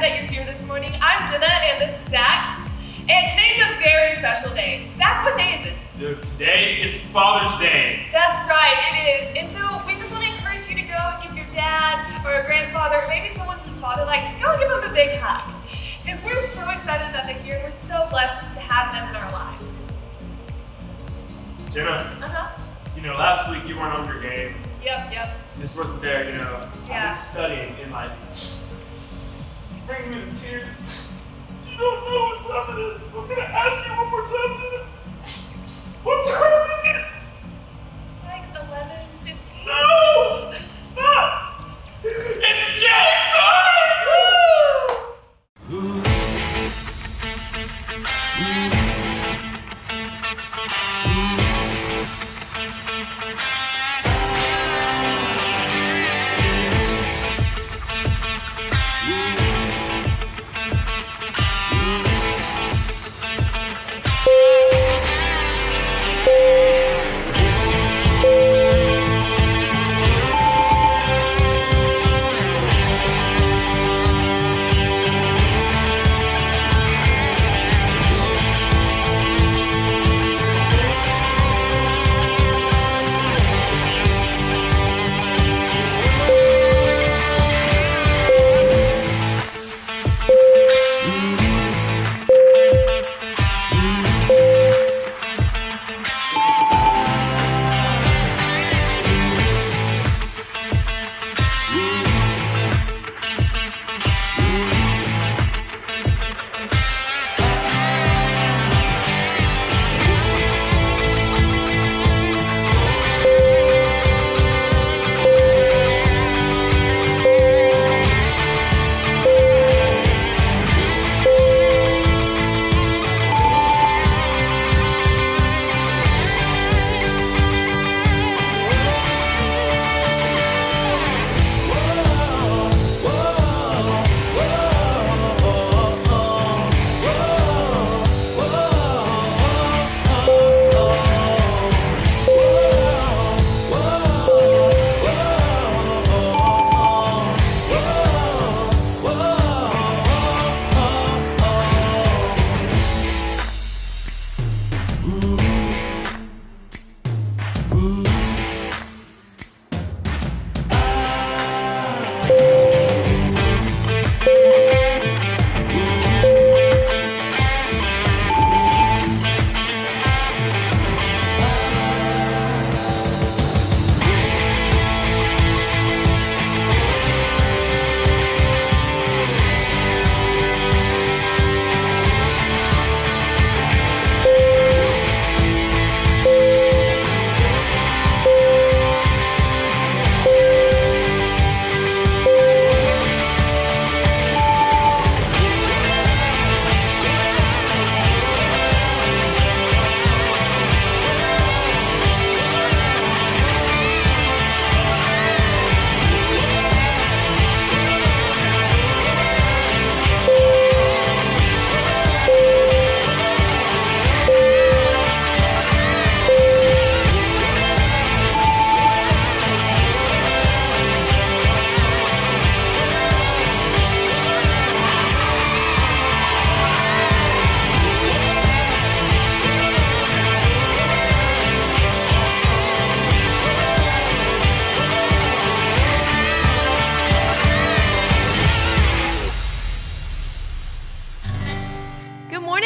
that you're here this morning. I'm Jenna and this is Zach. And today's a very special day. Zach, what day is it? Dude, today is Father's Day. That's right, it is. And so we just want to encourage you to go and give your dad or a grandfather or maybe someone whose father likes, go and give them a big hug. Because we're so excited that they're here and we're so blessed just to have them in our lives. Jenna, you know, last week you weren't on your game. Yep. You just wasn't there, you know. Yeah. I've been studying in my... It brings me to tears. You don't know what time it is. I'm gonna ask you one more time, Jenna. What time is it? It's like 11:15. No! Stop! It's game time! Woo!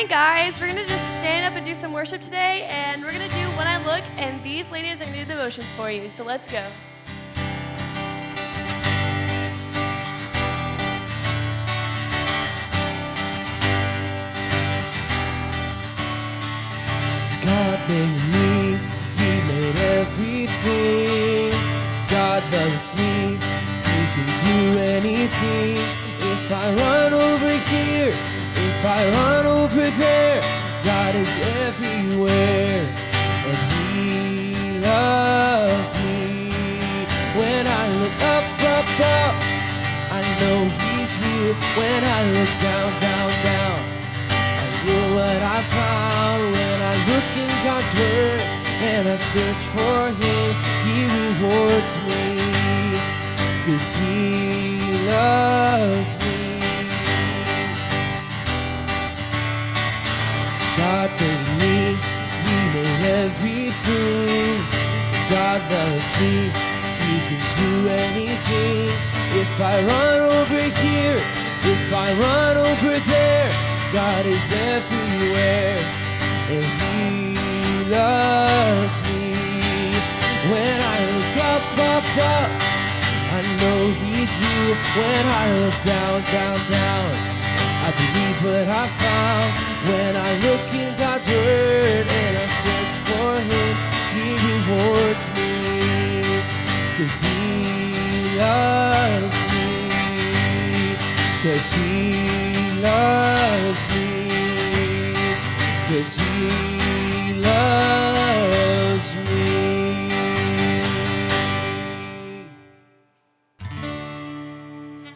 Guys, we're gonna just stand up and do some worship today, and we're gonna do When I Look, and these ladies are gonna do the motions for you, so let's go. God made me, He made everything. God loves me, He can do anything. If I run over here, if I run over there, God is everywhere, and He loves me. When I look up, I know He's real. When I look down, I know what I found. When I look in God's Word and I search for Him, He rewards me, 'cause He loves me. everything. God loves me, He can do anything. If I run over here, if I run over there, God is everywhere, and He loves me. When I look up, I know He's real. When I look down, I believe what I found. When I look in God's Word and I search for Him, He rewards me, 'cause He loves me, 'cause He loves me, 'cause He loves me.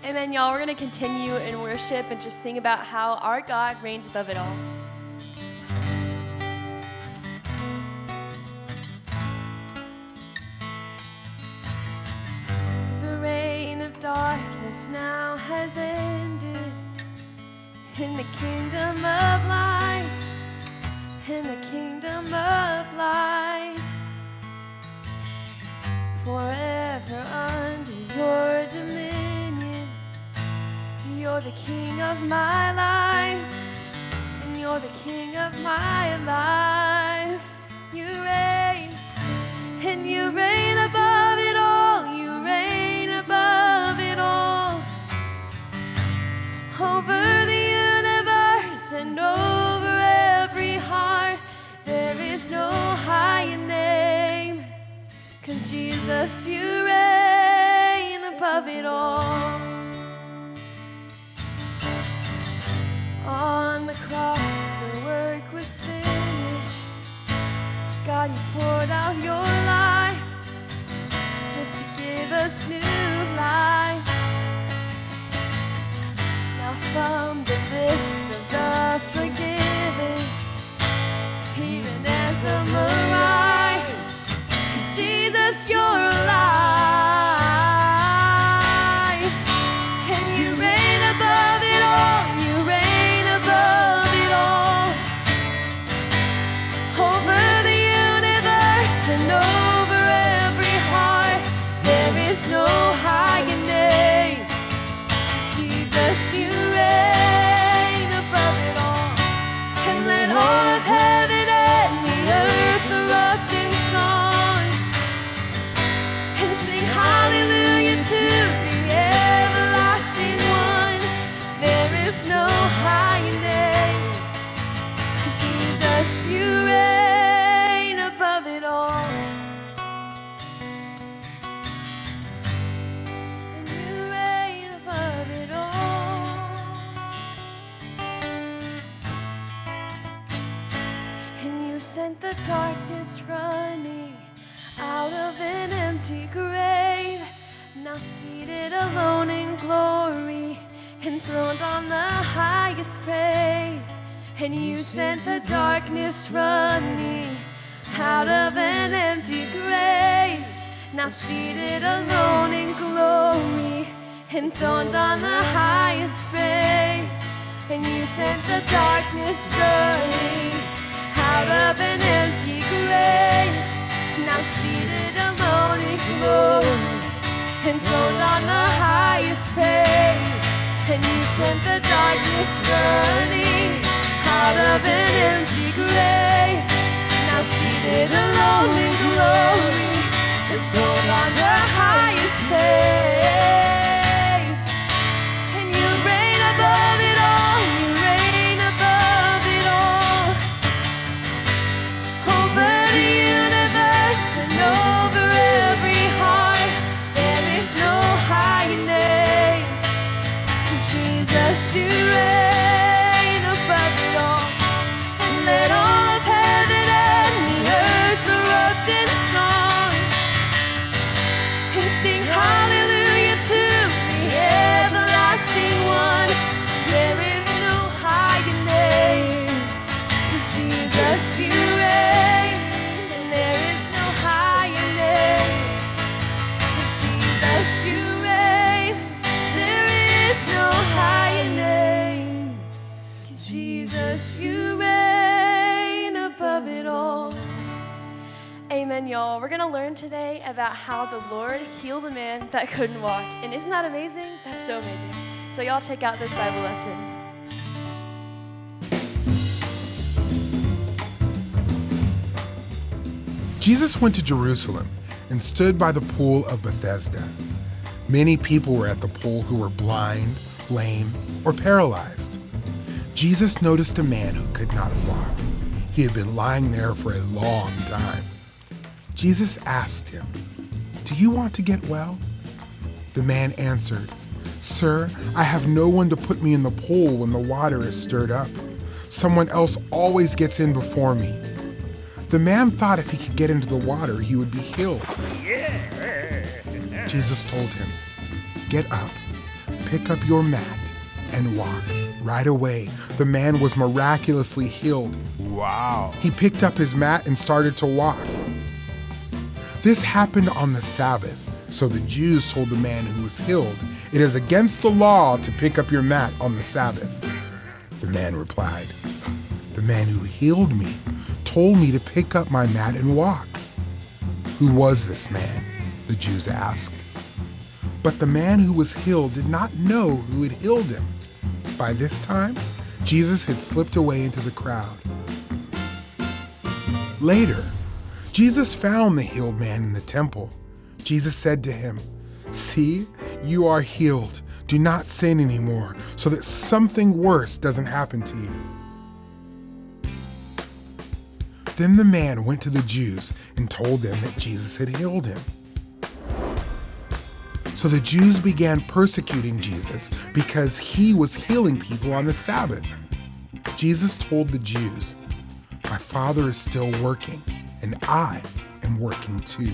Amen, y'all. We're going to continue in worship and just sing about how our God reigns above it all. The reign of darkness now has ended in the kingdom of light, in the kingdom of light. Forever under your dominion, you're the king of my life, and you're the king of my life. You reign, and you reign above it all. You reign above it all. Over the universe and over every heart, there is no higher name. 'Cause Jesus, you reign above it all. On the cross, the work was finished. God, you poured out your life just to give us new life. Now from the lips of the forgiven, hear an anthem arise. 'Cause Jesus, you're alive, and you reign above it all. You reign above it all. Over the universe and over every heart, there is no higher name. Jesus, you reign above it all. And let all of heaven and the earth erupt in song and sing hallelujah to the everlasting one. There is no higher name. 'Cause Jesus, you reign above it all. And you reign above it all. And you sent the darkness running out of an empty grave, now seated alone in glory, enthroned on the highest praise. And you sent the darkness running out of an empty grave, now seated alone in glory, enthroned on the highest praise. And you sent the darkness running out of an empty grave, now seated alone in glory, enthroned on the highest praise. And you sent the darkness running out of an empty grave, now seated alone in glory, enthroned on the highest praise. And you reign above it all. You reign above it all. Over the universe and over every heart, there is no higher name. 'Cause Jesus, you reign above it all. And let all of heaven and the earth erupt Amen, y'all. We're going to learn today about how the Lord healed a man that couldn't walk. And isn't that amazing? That's so amazing. So y'all check out this Bible lesson. Jesus went to Jerusalem and stood by the pool of Bethesda. Many people were at the pool who were blind, lame, or paralyzed. Jesus noticed a man who could not walk. He had been lying there for a long time. Jesus asked him, "Do you want to get well?" The man answered, "Sir, I have no one to put me in the pool when the water is stirred up. Someone else always gets in before me." The man thought if he could get into the water, he would be healed. Jesus told him, "Get up, pick up your mat, and walk." Right away, the man was miraculously healed. Wow. He picked up his mat and started to walk. This happened on the Sabbath, so the Jews told the man who was healed, "It is against the law to pick up your mat on the Sabbath." The man replied, "The man who healed me told me to pick up my mat and walk." "Who was this man?" the Jews asked. But the man who was healed did not know who had healed him. By this time, Jesus had slipped away into the crowd. Later, Jesus found the healed man in the temple. Jesus said to him, "See, you are healed. Do not sin anymore, so that something worse doesn't happen to you." Then the man went to the Jews and told them that Jesus had healed him. So the Jews began persecuting Jesus because he was healing people on the Sabbath. Jesus told the Jews, "My Father is still working, and I am working too."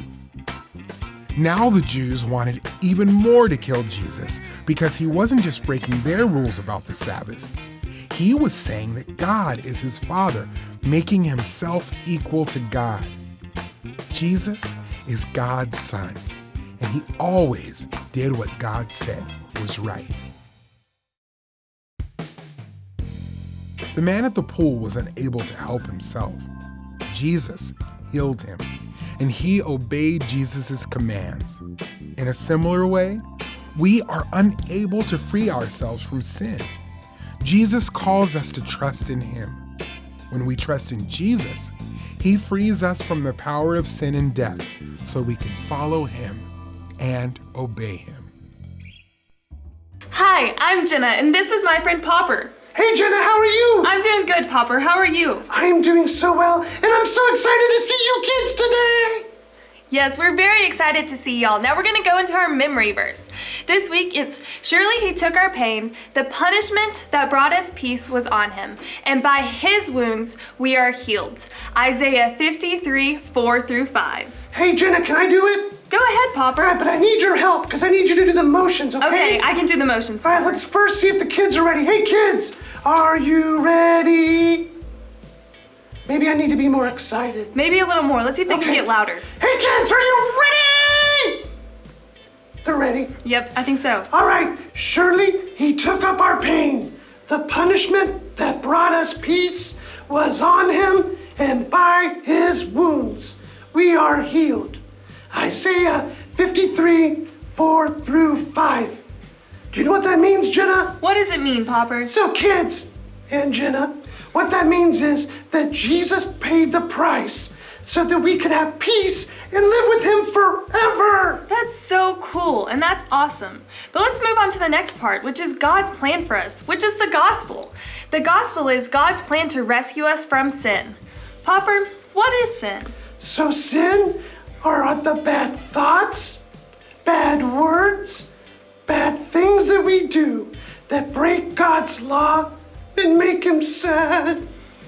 Now the Jews wanted even more to kill Jesus because he wasn't just breaking their rules about the Sabbath. He was saying that God is his Father, making himself equal to God. Jesus is God's Son, and he always did what God said was right. The man at the pool was unable to help himself. Jesus healed him, and he obeyed Jesus' commands. In a similar way, we are unable to free ourselves from sin. Jesus calls us to trust in him. When we trust in Jesus, he frees us from the power of sin and death so we can follow him and obey him. Hi, I'm Jenna, and this is my friend Popper. Hey Jenna, how are you? I'm doing good, Popper. How are you? I'm doing so well, and I'm so excited to see you kids today. Yes, we're very excited to see y'all. Now we're going to go into our memory verse. This week it's, "Surely he took our pain, the punishment that brought us peace was on him, and by his wounds we are healed." Isaiah 53, 4 through 5. Hey Jenna, can I do it? Go ahead, Popper. All right, but I need your help because I need you to do the motions, okay? Okay, I can do the motions. All right, Popper. let's first see if the kids are ready. Hey kids, are you ready? Maybe I need to be more excited. Maybe a little more. Let's see if they can Okay. get louder. Hey kids, are you ready? They're ready. Yep, I think so. All right, surely he took up our pain. The punishment that brought us peace was on him, and by his wounds we are healed. Isaiah 53, 4 through 5. Do you know what that means, Jenna? What does it mean, Popper? So kids and Jenna, what that means is that Jesus paid the price so that we could have peace and live with him forever. That's so cool, and that's awesome. But let's move on to the next part, which is God's plan for us, which is the gospel. The gospel is God's plan to rescue us from sin. Popper, what is sin? So sin are the bad thoughts, bad words, bad things that we do that break God's law and make him sad.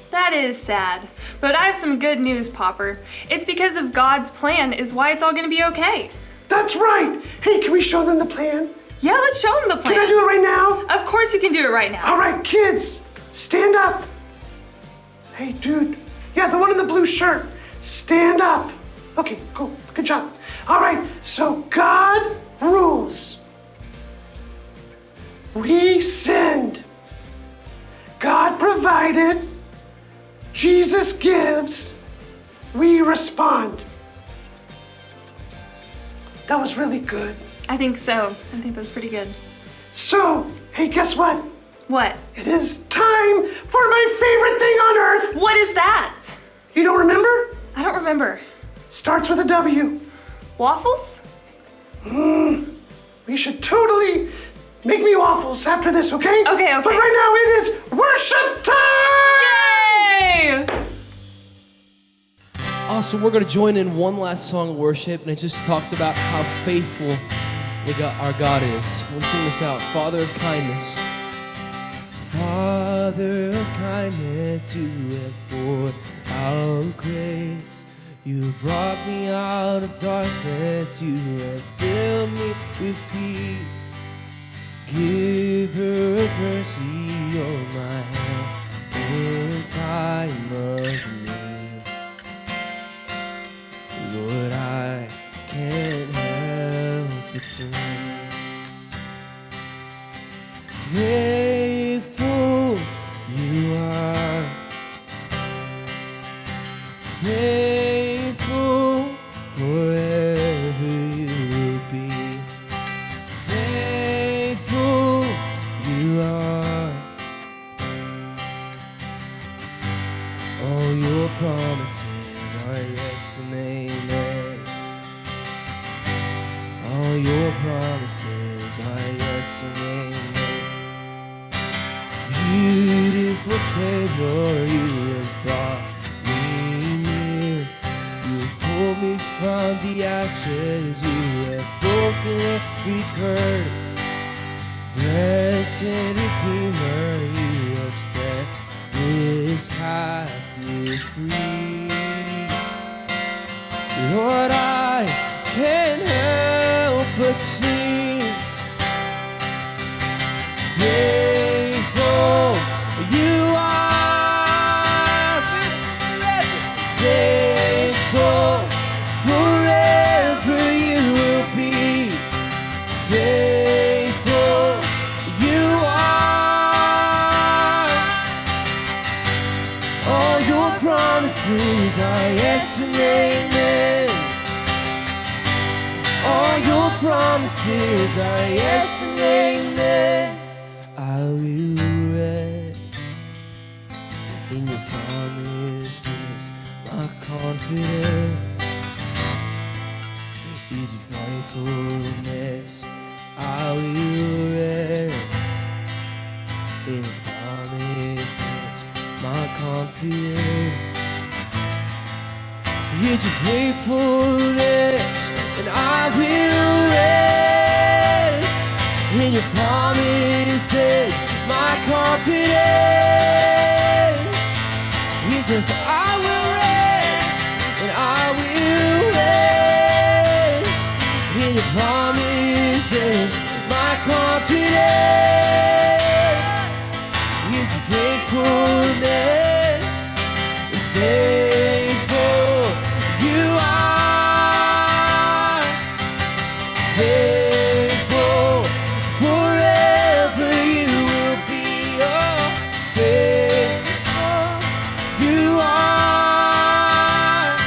That is sad. But I have some good news, Popper. It's because of God's plan is why it's all gonna be okay. That's right. Hey, can we show them the plan? Yeah, let's show them the plan. Can I do it right now? Of course you can do it right now. All right, kids, stand up. Hey, dude. Yeah, the one in the blue shirt. Stand up. Okay, cool. Good job. All right, so God rules. We sinned. God provided. Jesus gives. We respond. That was really good. I think so. I think that was pretty good. So, hey, guess what? What? It is time for my favorite thing on earth. What is that? You don't remember? I don't remember. Starts with a W. Waffles? We should totally make me waffles after this, okay? Okay. But right now it is worship time! Yay! Awesome, we're going to join in one last song of worship, and it just talks about how faithful our God is. We'll sing this out. Father of kindness. Father of kindness, you have poured out grace. You brought me out of darkness. You have filled me with peace. Giver of mercy, you're my help in time of need. Lord, I can't help but sing. Faithful you are. Faithful forever you will be. Faithful you are. All your promises are yes and amen. All your promises are yes and amen. Beautiful Savior, you have brought me near. You pulled me from the ashes. You have broken every curse. Blessed Redeemer, you have set this captive free. Lord, I can't help but sing. Faithful you are, faithful forever you will be. Faithful you are. All your promises are yes and amen. All your promises are yes and amen. I will rest in your promises. My confidence is your faithfulness. I will rest in your promises. My confidence is your faithfulness. And I will rest in your promises. My confidence is if I will rest, and I will rest in your promises. My confidence is your faithfulness. Faithful you are. Faithful forever you will be. Oh, faithful you are.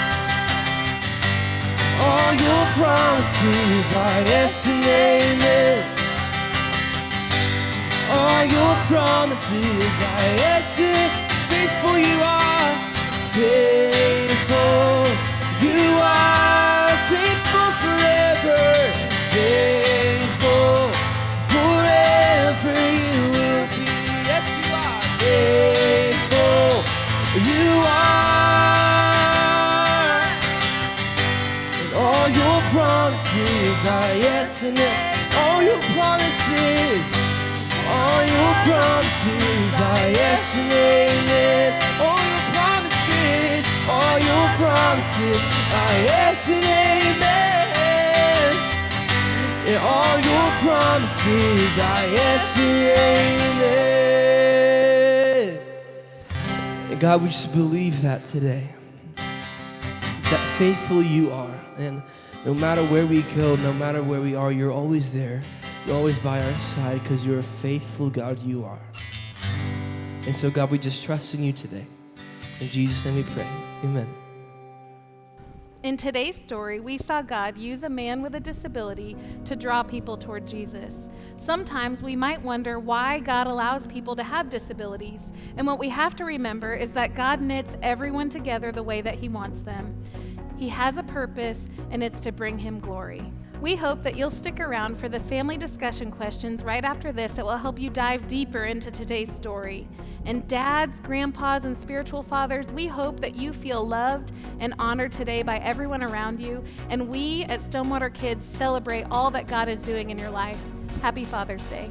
All your promises are yes and amen. All your promises are yes and faithful you are. Faithful you are. Faithful forever. Faithful forever you will be. Yes, you are. Faithful you are. And all your promises are yes and amen. All your promises are yes and amen. All your promises are yes and amen. And all your promises are yes and amen. And God, we just believe that today. That faithful you are. And no matter where we go, no matter where we are, you're always there. You're always by our side because you're a faithful God you are. And so, God, we just trust in you today. In Jesus' name we pray. Amen. In today's story, we saw God use a man with a disability to draw people toward Jesus. Sometimes we might wonder why God allows people to have disabilities, and what we have to remember is that God knits everyone together the way that He wants them. He has a purpose, and it's to bring Him glory. We hope that you'll stick around for the family discussion questions right after this that will help you dive deeper into today's story. And dads, grandpas, and spiritual fathers, we hope that you feel loved and honored today by everyone around you, and we at StoneWater Kids celebrate all that God is doing in your life. Happy Father's Day.